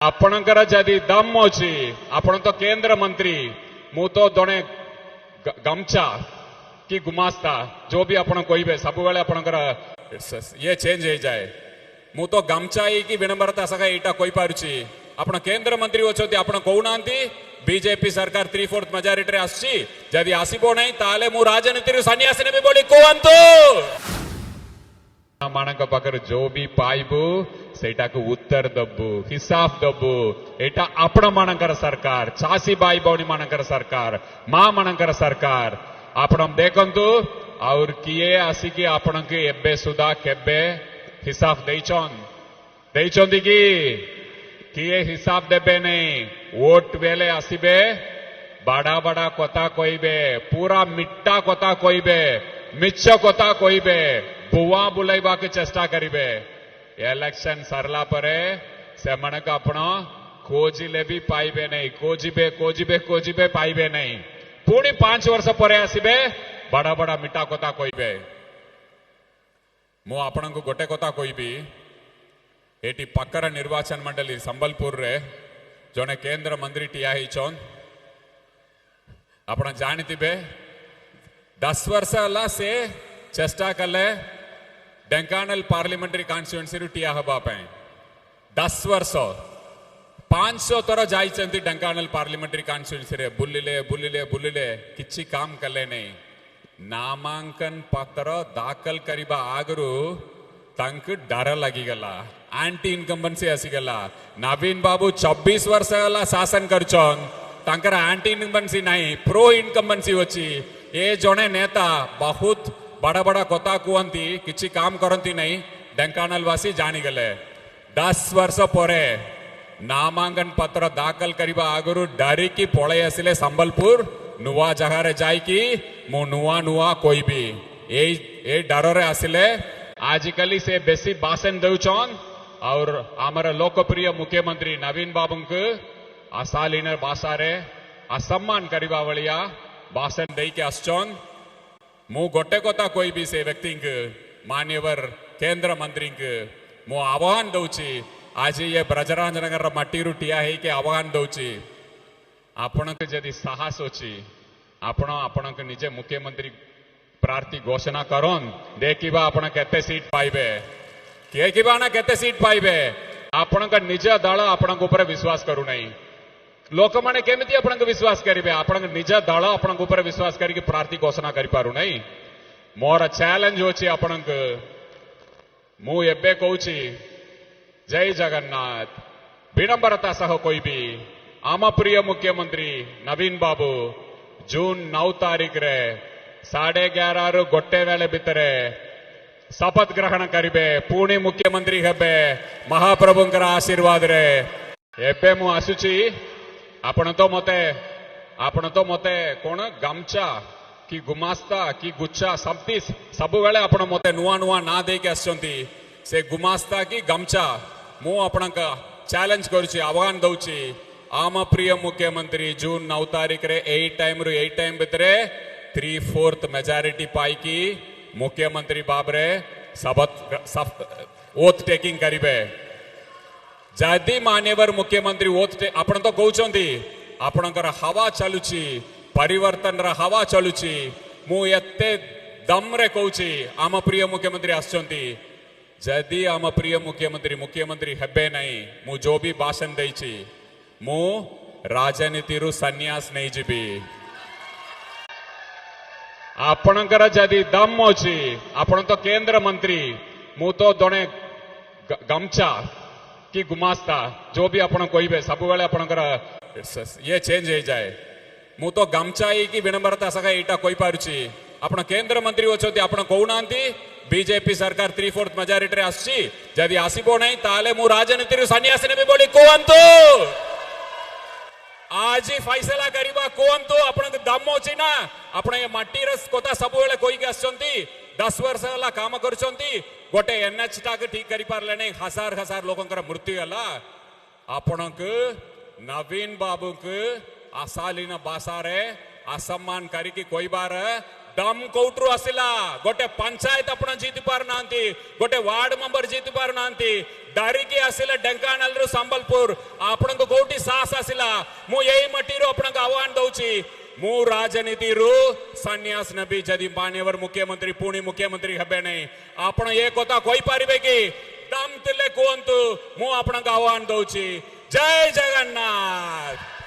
आपणकर जदि दम अच्छी आपण तो केंद्र मंत्री मु तो जड़े गमछा कि गुमास्ता जो भी आपण कहे सब ये चेंज हो जाए मु तो गमछा कि विनम्रता सका यहाँ कही पारुची आपण केंद्र मंत्री अच्छे आपण कहूना बीजेपी सरकार 3/4 मेजोरिटी आसी जदि आसबो नहीं ताले मु राजनीति सन्यासी ने भी बोली कहतु मानक पाखर जो भी पाइबू सेटा को उत्तर दबू हिसाब दबू एटा आपण मानकर सरकार चासी भाई भौणी मानकर सरकार मां मानकर सरकार आपण देखंतु और किए आसिकी आपण के एबे सुधा केबे हिसाब देइचंदी की किए हिसाब देबे नहीं वोट वेले आसीबे बड़ा बड़ा कथा कहबे पूरा मिट्टा कथा कहबे मिछ कथा कहबे बुआ बुलाइबा के चेष्टा करिबे इलेक्शन सरला परे से मनक आपण खोजिले भी पाइबे नहीं खोजिबे पाइबे नहीं पुणी 5 वर्ष परे आसीबे बड़ा बड़ा मिठा कथा कहबे मु आपण को गोटे कथा कहबी एटी पक्कर निर्वाचन मंडली संबलपुर रे जने केंद्र मंत्री टिया हिचन आपण जानिथिबे 10 वर्ष हला से चेष्टा कले ढेंकानाल पार्लियामेंट्री कॉन्स्टिट्यूएंसी टिया हबा 10 वर्ष 500 थर जाइछंती ढेंकानाल पार्लियामेंट्री कॉन्स्टिट्यूएंसी रे बुलिले किछि काम कले नहीं नामांकन पत्र दाखल करिबा आगरू तंक डर लगिगला आंटी इनकम्बेंसी आसीगला नवीन बाबू 24 वर्ष हला शासन करछन तंकर आंटी इनकम्बेंसी नहीं प्रो इनकम्बेंसी अछि ए जणे नेता बहुत बड़ा बड़ा कथा कहती किसी काम करती नहीं ढेंकानाल वासी जानीगले 10 वर्ष परे नामांकन पत्र दाखल करने आगु डरिकी पलि आसिले संबलपुर नुआ जगार जाइकी मु नुआ कहबी ए डर आसिले आजिकली से बेसी भाषण दौचन और आमर लोकप्रिय मुख्यमंत्री नवीन बाबू को अशालीन भाषा रे असम्मान करवा भलिया भाषण देके आसचन मु गोटे कथा कहबी से व्यक्ति मान्यवर केंद्र मंत्री मु आह्वान दौची आज ये ब्रजराजनगर मट्टी टिया के आह्वान दौची आपण जदि साहस अच्छी आपण निजे मुख्यमंत्री प्रार्थी घोषणा करन देखिबा आपण केते सीट पाइबे देखिबा ना केते सीट पाइबे आपण निज दल आपण ऊपर विश्वास करू नहीं लोक माने केमिति आपण विश्वास करिवे आपण निज दल आपण ऊपर विश्वास करिके प्रार्थी घोषणा करि पारु नहीं मोर चैलेंज होछि आपण मु एबे कहूछि जय जगन्नाथ विनम्रता सह कहबी आम प्रिय मुख्यमंत्री नवीन बाबू जून 9 तारीख रे 11:30 रु गोटे बेले भितर शपथ ग्रहण करिबे पुणी मुख्यमंत्री हेबे महाप्रभुंकर आशीर्वाद रे एबे मु आसुची आपण तो मते कौन गमछा कि गुमास्ता कि गुच्छा सब बेले आपण मते नुआ ना देके आसचंती से गुमास्ता कि गमछा मु आपण चैलेंज करूची आह्वान दउची आम प्रिय मुख्यमंत्री जून 9 तारीख रे 8 टाइम भितर 3/4 मेजोरिटी पाइकी मुख्यमंत्री बाबरे शपथ ओथ टेकिंग करिबे जदि मान्यवर मुख्यमंत्री ओथ आपण तो कहउचंती आपणकर हवा चलुची परिवर्तन रा हवा चलुची मु एते दम रे कहउची आम प्रिय मुख्यमंत्री आसचंती जदि आम प्रिय मुख्यमंत्री हेबे नहीं मु जो भी भाषण देइची मु राजनीति रु सन्यास नहीं जीबी आपणकर जदि दम अच्छी आपण तो केंद्र मंत्री मु तो जड़े गमछा कि गुमास्ता जो भी आपण कहे सब बेले आपणकर ये चेंज हो जाए मु तो गमछा कि विनम्रता सका यहाँ कही पारुची आपण केंद्र मंत्री अच्छे आपण कहूना बीजेपी सरकार 3/4 मेजोरिटी आसी जदि आसबो नहीं ताले मु राजनीति सन्यासी ने भी बोली कहतु आज ही फैसला करिबा कहतु आपण दम अच्छी ना आपण ये मट्टी कथा सब बेले कहीकि आसचंती 10 वर्ष हला काम करचंती गोटे एनएच टाक ठीक करि पारले नहीं हजार लोकंकर मृत्यु हला आपण नवीन बाबू को अशालीन भाषा रे असम्मान करिकी कहबार दम कोउट्रु आसिला गोटे पंचायत आपण जीति पार नांती गोटे वार्ड मेंबर जीति पार नांती डारिकी आसिला ढेंकानाल रु संबलपुर आपण को कोटी साहस आसिला मु एई मटी रो आपण आह्वान दउची मु राजनीति रु सन्यास नबी जदि मान्यवर मुख्यमंत्री पुणी मुख्यमंत्री हेबे नहीं आपण ए कथा कहि पारिबे कि दम तिले कोंतु मु आपण आह्वान दउची जय जगन्नाथ।